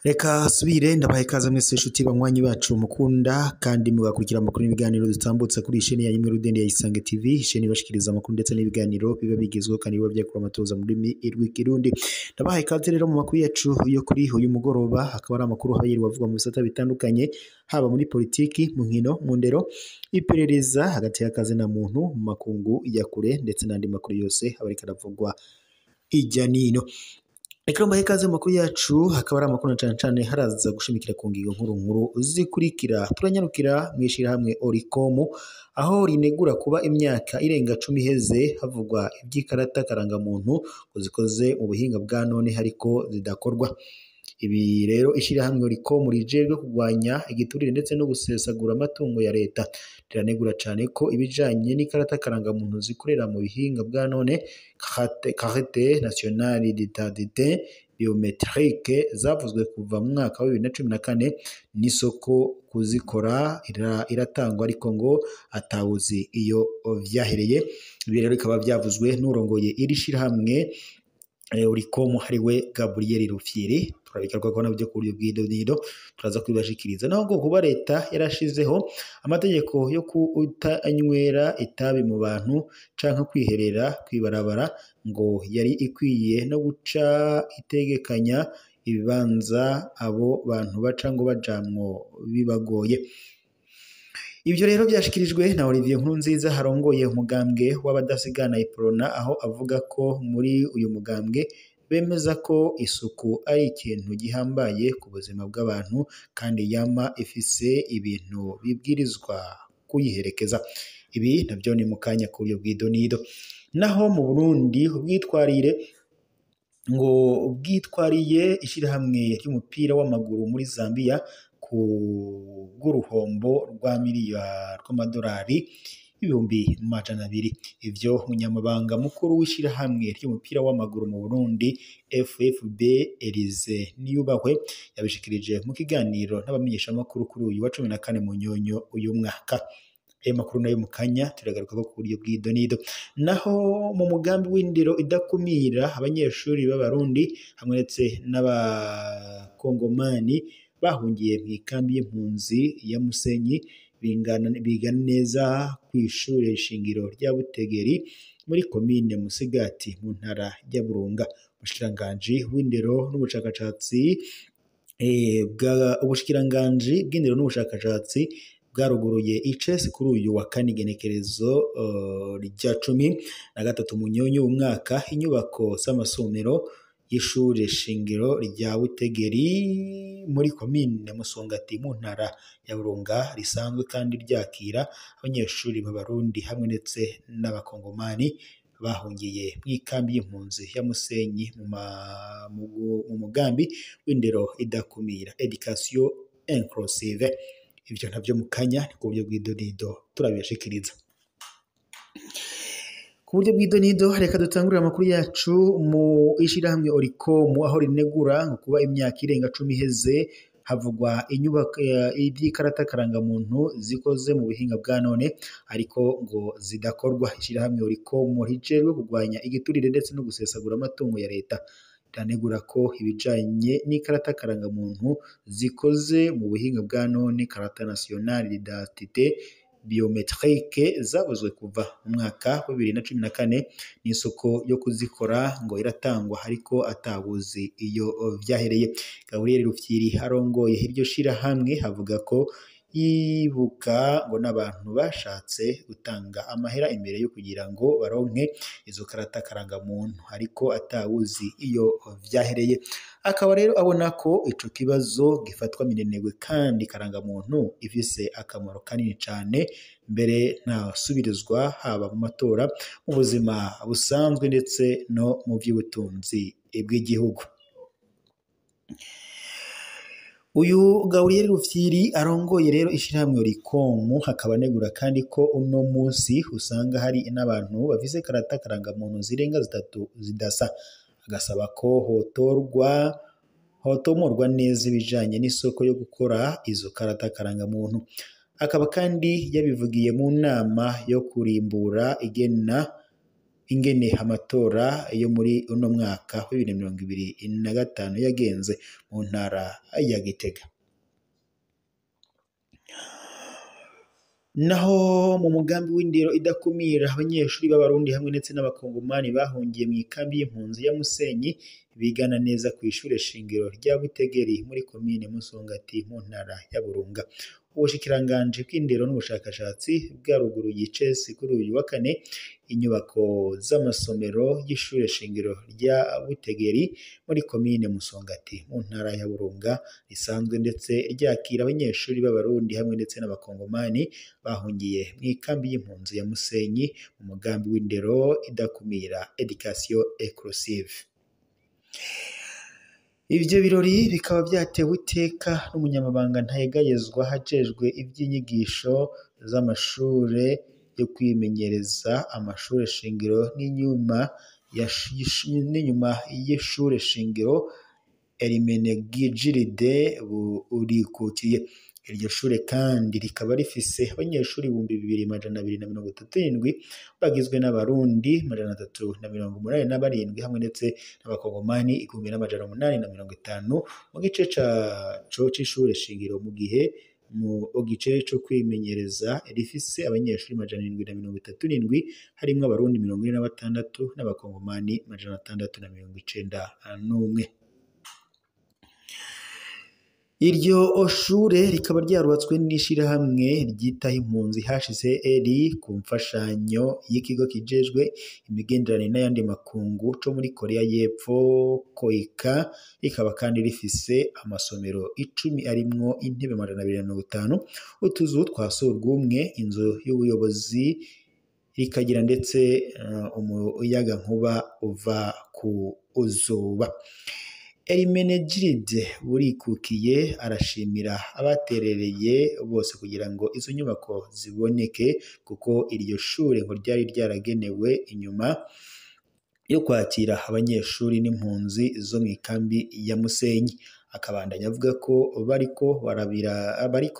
Reka subire ndabaye kaza mwese inshuti banywanyi bacu mukunda kandi mugakurikira amakuru n'ibiganiro dutambutse kuri isheni ya Imwe Rudende ya Isange TV, isheni bashikiriza amakuru ndetse n'ibiganiro biba bigezweho kandi biba byakura amatoza muri Rw'ikirundi. Ndabaye kaze rero mu makuru yacu yo kuri uyu mugoroba, hakaba ari amakuru habayiri bavuga mu bisata bitandukanye, haba muri politiki, mu nkino, mu ndero, iperereza hagati y'akazi na muntu, mu makungu ya kure ndetse n'andi makuru yose abarika aravugwa ijya nino. Reka mbahe ikaze mu makuru yacu, hakaba ari amakuru cyane haraza gushimikira ku ngingo nkuru zikurikira. Turanyarukira mu ishirahamwe Oricom, aho rinegura kuba imyaka irenga 10 iheze havugwa iby'ikarata karangamuntu zikoze mu buhinga bwa none hariko zidakorwa. Ibi rero ishirahamwe Oricom rijejwe kugwanya igiturire ndetse no gusesagura amatungo ya leta riranegura cyane ko ibijanye n'ikarata karangamuntu zikorera mu bihinga bwa none carte nationale d'identité biométrique zavuzwe kuva mu mwaka wa 2014 n'isoko kuzikora iratangwa ariko ngo atawuzi iyo vyahereye. Ibi rero bikaba byavuzwe n'urongoye iri shirahamwe Oricom hariwe Gabriel Rufyiri. Turabikarwa ko nabyo kuri ubwidodo turaza kwibashikiriza naho ngo kuba leta yarashizeho amategeko yo kutanywera itabi mu bantu canke kwiherera kwibarabara ngo yari ikwiye no guca itegekanya ibibanza abo bantu baca ngo bajamwo bibagoye. Ibyo rero byashikirijwe na Olivier Nkurunziza harongoye umugambwe w'abadasigana Iprona, aho avuga ko muri uyu mugambwe bemeza ko isuku ari ikintu gihambaye ku buzima bw'abantu kandi yama ifise ibintu bibwirizwa kuyiherekeza. Ibi nabyo ni mukanya kuri ubwidonido. Naho mu Burundi ubwitwariye ishirahamwe ry'umupira w'amaguru muri Zambia ku bw'uruhombo rwa miliyari rw'amadolari 200,000. Ivyo umunyamabanga mukuru w'ishirahamwe ry'umupira w'amaguru mu Burundi FFB Elise Niyubahwe yabishikirije mu kiganiro n'abamenyesha makuru kuri uyu wa 14 Munyonyo uyu mwaka. Ayo makuru nayo mukanya turagaruka ko kuri iyo bwidonido. Naho mu mugambi w'indero idakumira abanyeshuri b'abarundi hamwe ndetse n'abakongomani bahungiye mu ikambi y'impunzi ya Musenyi bigana neza kw'ishure shingiro rya Butegeri muri komine Musigati mu ntara ya Burunga. Ubushikiranganje bw'indero n'ubushakashatsi bw'indero n'ubushakashatsi bwaruguruye icesi kuri uyu wa 4 igenekerezo rya 13 Munyonyo umwaka inyubako z'amasomero y'ishure shingiro rya Butegeri muri komine Musongati mu ntara ya Burunga risanzwe kandi ryakira abanyeshuri b'abarundi hamwe ndetse n'abakongomani bahungiye mu ikambi y'impunzi ya Musenyi mu mugambi w'indero idakumira education inclusive. Ibyo nabyo mukanya ni ku buryo bw'idonido turabishikiriza. Ku buryo bw'idonido reka dutangurira amakuru yacu mu ishirahamwe Oricom, aho rinegura kuba imyaka irenga 10 iheze havugwa inyubako iby'ikarata karangamuntu zikoze mu buhinga bwa none ariko ngo zidakorwa. Ishirahamwe Oricom rijejwe kugwanya igiturire ndetse no gusesagura amatungo ya leta riranegura ko ibijanye n'ikarata karangamuntu zikoze mu buhinga bwa none carte nationale d'identité biométrique zavuzwe kuva mu mwaka wa 2014 n'isoko yo kuzikora ngo iratangwa ariko atawuzi iyo vyahereye. Gabriel Rufyiri arongoye iryo shirahamwe havuga ko yibuka ngo n'abantu bashatse gutanga amahera imbere yo kugira ngo baronke izo karata karangamuntu ariko atawuzi iyo vyahereye. Akaba rero abona ko ico kibazo gifatwa minenegwe kandi karangamuntu ifise akamaro kanini cyane mbere ntasubirizwa haba mu matora, mu buzima busanzwe ndetse no mu by'ubutunzi bw'igihugu. Uyu Gabriel Rufyiri arongoye rero ishirahamwe Oricom hakaba anegura kandi ko uno munsi usanga hari n'abantu bafise karata karangamuntu zirenga 3 zidasa. Agasaba ko hotomorwa neza ibijanye n'isoko yo gukora izo karata karangamuntu. akaba kandi yabivugiye mu nama yo kurimbura ingene amatora yo muri uno mwaka wa 2025 yagenze mu ntara ya Gitega. Naho mu mugambi w'indero idakumira abanyeshuri b'abarundi hamwe ndetse n'abakongomani bahungiye mu ikambi y'impunzi ya Musenyi bigana neza ku ishure shingiro rya Butegeri muri komine Musongati mu ntara ya Burunga. Ubushikiranganje bw'indero n'ubushakashatsi bwaruguruye icesi kuri uyu wa kane inyubako z'amasomero y'ishure shingiro rya Butegeri muri komine Musongati mu ntara ya Burunga risanzwe ndetse ryakira abanyeshuri b'abarundi hamwe ndetse n'abakongomani bahungiye mu ikambi y'impunzi ya Musenyi mu mugambi w'indero idakumira education inclusive. Ivyo birori bikaba vyatewe iteka n'umunyamabanga ntayegayezwa hajejwe ivy'inyigisho z'amashure yo kwimenyereza amashure shingiro n'inyuma y'ishure shingiro Hermenegilde Burikukiye. Iryo shure kandi rikaba rifise abanyeshuri 2237 bagizwe n'abarundi 387 hamwe ndetse n'abakongomani 1850 mu gice caco c'ishure shingiro, mu gihe mu gice co kwimenyereza rifise abanyeshuri 737 harimwo abarundi 46 n'abakongomani 691. Iryo shure rikaba ryarubatswe n'ishirahamwe ryitaho impunzi HCR ku mfashanyo y'ikigo kijejwe imigenderanire n'ayandi makungu co muri Korea y'Epfo KOICA. Rikaba kandi rifise amasomero 10 arimwo intebe 250, utuzu twa surwumwe, inzu y'ubuyobozi, rikagira ndetse umuyaga nkuba uva ku uzuba. Hermenegilde Burikukiye arashimira abaterereye bose kugira ngo izo nyubako ziboneke, kuko iryo shure ngo ryari ryaragenewe inyuma yo kwakira abanyeshuri n'impunzi zo mu ikambi ya Musenyi. Akabandanya avuga ko bariko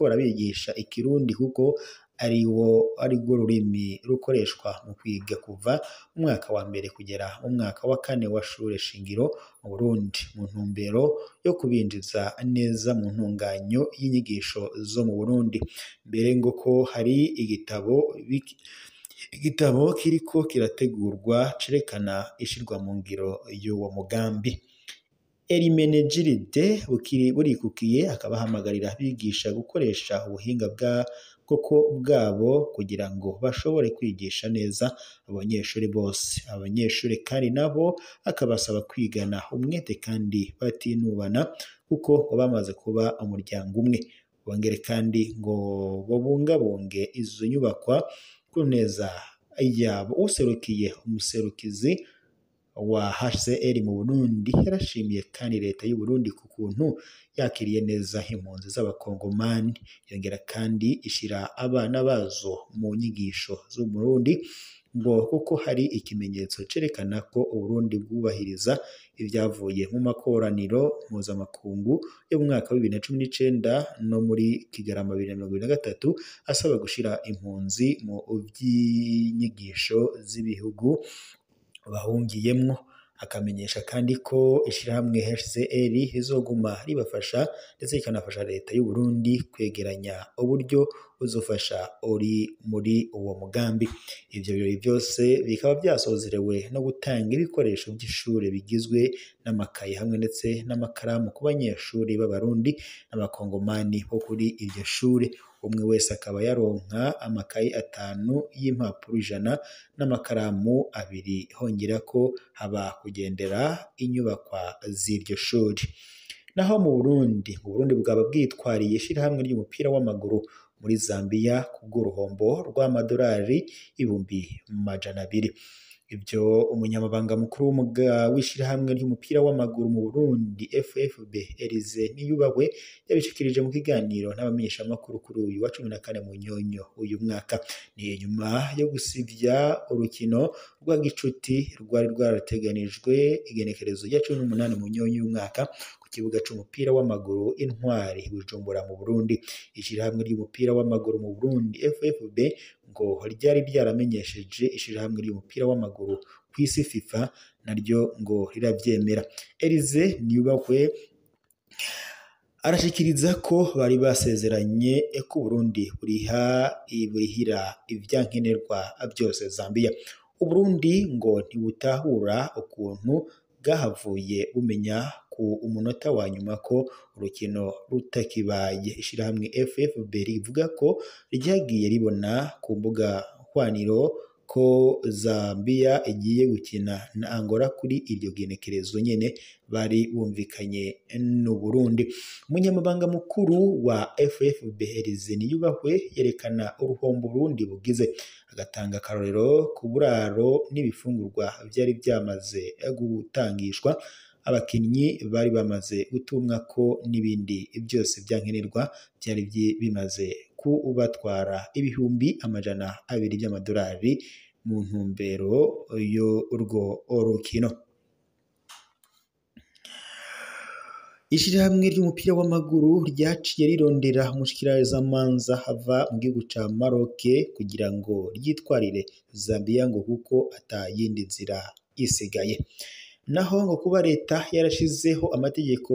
barabigisha ikirundi kuko arirwo rurimi rukoreshwa mu kwiga kuva mu mwaka wa mbere kugera mu mwaka wa 4 wa shure shingiro mu Burundi, mu ntumbero yo kubinjiza neza mu ntunganyo y'inyigisho zo mu Burundi. Mbere ngo ko hari igitabo kiriko kirategurwa cerekana ishirwa mu ngiro y'uwo mugambi. Hermenegilde Burikukiye akaba ahamagarira abigisha gukoresha ubuhinga bwabo kugira ngo bashobore kwigisha neza abanyeshuri bose. Abanyeshuri kandi nabo akabasaba kwigana umwete kandi batinubana kuko bamaze kuba umuryango umwe. Bongere kandi ngo babungabunge izo nyubakwa ku neza yabo. Userukiye umuserukizi wa HCR mu Burundi yarashimiye kandi leta y'u Burundi ku kuntu yakiriye neza impunzi z'abakongomani. Yongera kandi ishira abana bazo mu nyigisho zo mu Burundi ngo kuko hari ikimenyetso cerekana ko Uburundi bwubahiriza ibyavuye mu makoraniro mpuzamakungu yo mu mwaka wa 2019 no muri Kigarama 2023 asaba gushira impunzi mu by'inyigisho z'ibihugu bahungiyemwo. Akamenyesha kandi ko ishirahamwe HCR izoguma ribafasha ndetse ikanafasha leta y'u Burundi kwegeranya uburyo buzofasha muri uwo mugambi. Ivyo birori byose bikaba byasozerewe no gutanga ibikoresho by'ishure bigizwe n'amakaye hamwe ndetse n'amakaramu ku banyeshuri b'abarundi n'abakongomani bo kuri iryo shure. Umwe wese akaba yaronka amakaye 5 y'impapuro 100 n'amakaramu 2, hongera ko haba kugendera inyubakwa z'iryo shuri. Naho mu Burundi bwaba bwitwariye ishirahamwe ry'umupira w'amaguru muri Zambia kubw'uruhombo rw'amadolari 200,000. Ibyo umunyamabanga mukuru w'ishirahamwe ry'umupira w'amaguru mu Burundi FFB Elize Niyubahwe yabishikirije mu kiganiro n'abamenyesha makuru kuri uyu wa 14 mu Nyonyo uyu mwaka. Ni nyuma yo gusivya urukino rwa gicuti rwari rwarateganijwe igenekerezo ya 18 mu Nyonyo uyu mwaka ku kibuga c'umupira w'amaguru Intwari Bujumbura mu Burundi. Ishirahamwe ry'umupira w'amaguru mu Burundi FFB ngo ryari ryaramenyesheje ishirahamwe ry'umupira w'amaguru kw'isi FIFA naryo ngo riravyemera. Elize Niyubahwe arashikiriza ko bari basezeranye ko Burundi burihira ivyankenerwa byose Zambia. Uburundi ngo ntibutahura ukuntu bwahavuye bumenya ku umunota wa nyuma ko urukino rutakibaye. Ishirahamwe FFB rivuga ko ryagiye ribona ku mbuga hwaniro ko Zambia igiye gukina na Angola kuri iryo genekerezo nyene bari bumvikanye n'u Burundi. Umunyamabanga mukuru wa FFB Elize Niyubahwe yerekana uruhombo Burundi bugize, agatanga akarorero ku buraro n'ibifungurwa vyari byamaze gutangishwa abakinyi bari bamaze gutumwa ko n'ibindi byose byankenerwa byari bimaze kubatwara ibihumbi amajana 2 by'amadolari mu ntumbero yo urwo rukino. Ishirahamwe ry'umupira w'amaguru ryaciye rirondera umushikirizamanza hava mu gihugu ca Maroc kugira ngo ryitwarire Zambia ngo kuko atayindi nzira isigaye. Naho ngo kuba leta yarashizeho amategeko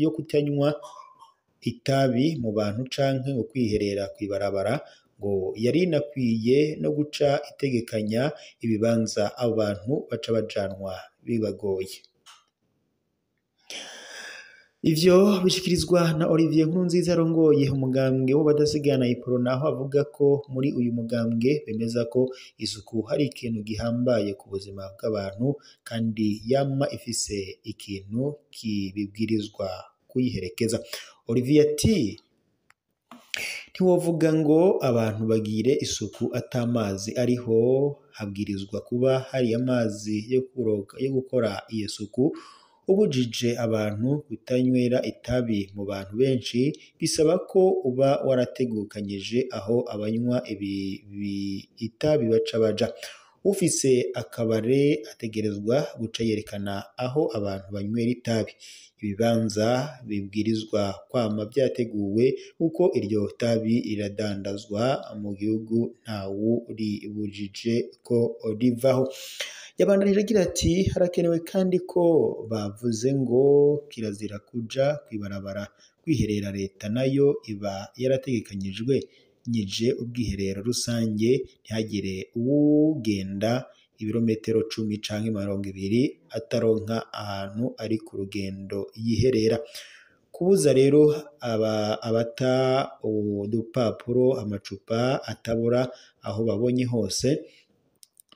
yo kutanywa itabi mu bantu canke ngo kwiherera kwibarabara, ngo yari inakwiye no guca itegekanya ibibanza abantu baca bajanwa bibagoye. Ivyo bishikirizwa na Olivier Nkurunziza arongoye umugambwe w'abadasigana Iprona, aho avuga ko muri uyu mugambwe bemeza ko isuku hari ikintu gihambaye ku buzima bw'abantu kandi yama ifise ikintu kibibwirizwa kuyiherekeza. Olivier ati ntiwovuga ngo abantu bagire isuku atamazi ariho, habwirizwa kuba hari amazi yo gukora iyo suku. Ubujije abantu kutanywera itabi mu bantu benshi bisaba ko uba warategukanyije aho abanywa itabi baca baja. Ufise akabare ategerezwa guca yerekana aho abantu banywera itabi. Ibibanza bibwirizwa kwama byateguwe uko iryo tabi riradandazwa mu gihugu ntawuribujije ko rivaho. Yabandanije agira ati harakenewe kandi ko bavuze ngo kirazira kuja kwibarabara kwiherera. Leta nayo iba yarategekanyijwe nyije ubwiherero rusange ntihagire uwugenda ibirometero 10 canke 20 ataronka ahantu ari ku rugendo yiherera. Kubuza rero abata udupapuro amacupa atabura aho babonye hose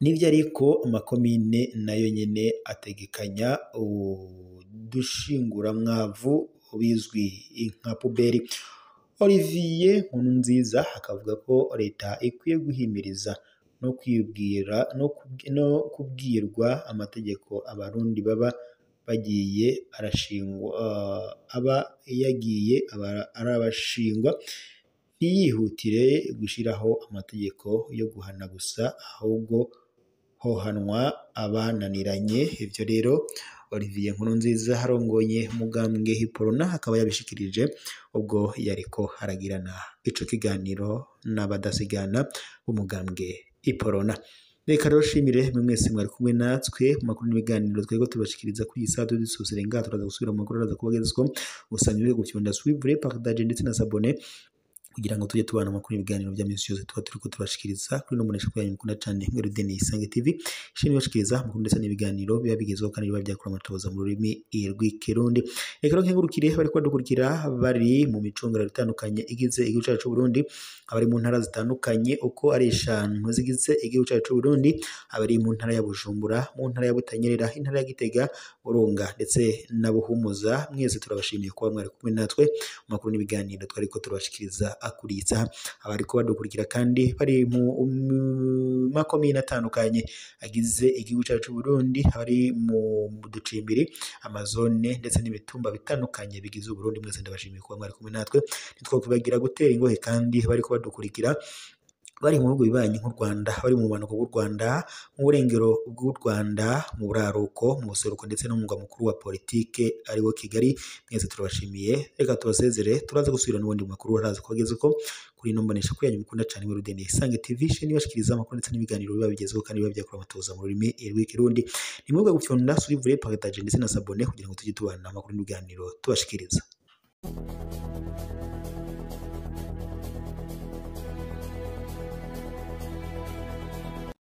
nivyo, ariko amakomine nayo nyene ategekanya udushingura mwavu bizwi nka puberi. Olivier Nkurunziza akavuga ko leta ikwiye guhimiriza no kubwirwa amategeko abarundi baba bagiye arabashingwa, ntiyihutire gushiraho amategeko yo guhana gusa ahubwo hohanwa abananiranye. Ivyo rero Olivier Nkurunziza harongoye umugambwe Iprona akaba yabishikirije ubwo yariko haragirana ico kiganiro n'abadasigana b'umugambwe Iprona. Reka rero shimire mwese mwari kumwe natwe mu makuru n'ibiganiro twego tubashikiriza kuri iyi saha dusuzire ngaha turaza gusubira mu makuru araza kubagezwa. Usanywe gufyonda suivre partager ndetse na s'abonner kugira ngo tujye tubana makuru ibiganiro bya minsi yose tuba turiko turashikiriza kuri no munesha kwa mukunda cyane Ngirudeni Isange TV. Shini bashikiriza makuru ndetse n'ibiganiro biba bigezweho kandi biba byakora amatoza mu rurimi rw'ikirundi. Reka rero nkengurukire bari kwadukurikira bari mu micungura itandukanye igize igihugu cyacu cy'u Burundi, abari mu ntara zitandukanye uko ari 5 zigize igihugu cyacu cy'u Burundi, abari mu ntara ya Bujumbura, mu ntara ya Butanyerera, intara ya Gitega, Burunga ndetse na Buhumuza. Mwese turabashimiye kuba mwari kumwe natwe makuru n'ibiganiro twariko turabashikiriza akuritsa. Abariko badukurikira kandi bari mu makomine atandukanye agize igihugu cyacu cy'u Burundi, bari mu ducimbiri, amazone ndetse n'ibitumba bitandukanye bigize u Burundi. Mwese ndabashimiye kuba mwari kumwe natwe, nitwo kubagira gutera ingohe kandi bariko badukurikira bari mu bihugu bibanyi nk'u Rwanda, bari mu bumanuko bw'u Rwanda, mu burengero bw'u Rwanda, mu buraruko, mu buseruko ndetse no mu mugwa mukuru wa politike ariwo Kigali. Mwese turabashimiye, reka tubasezere, turaza gusubira n'ubundi mu makuru araza kubageza uko kuri ino mbonesha kuri yanyu mukunda cyane muri Rudende Isange TV, sheni bashikiriza amakuru ndetse n'ibiganiro biba bigezweho kandi biba byakora amatoza mu rurimi rw'ikirundi. Ni mwebwe gufyonda surivure partage ndetse na sabone kugira ngo tujye tubana amakuru n'ibiganiro tubashikiriza.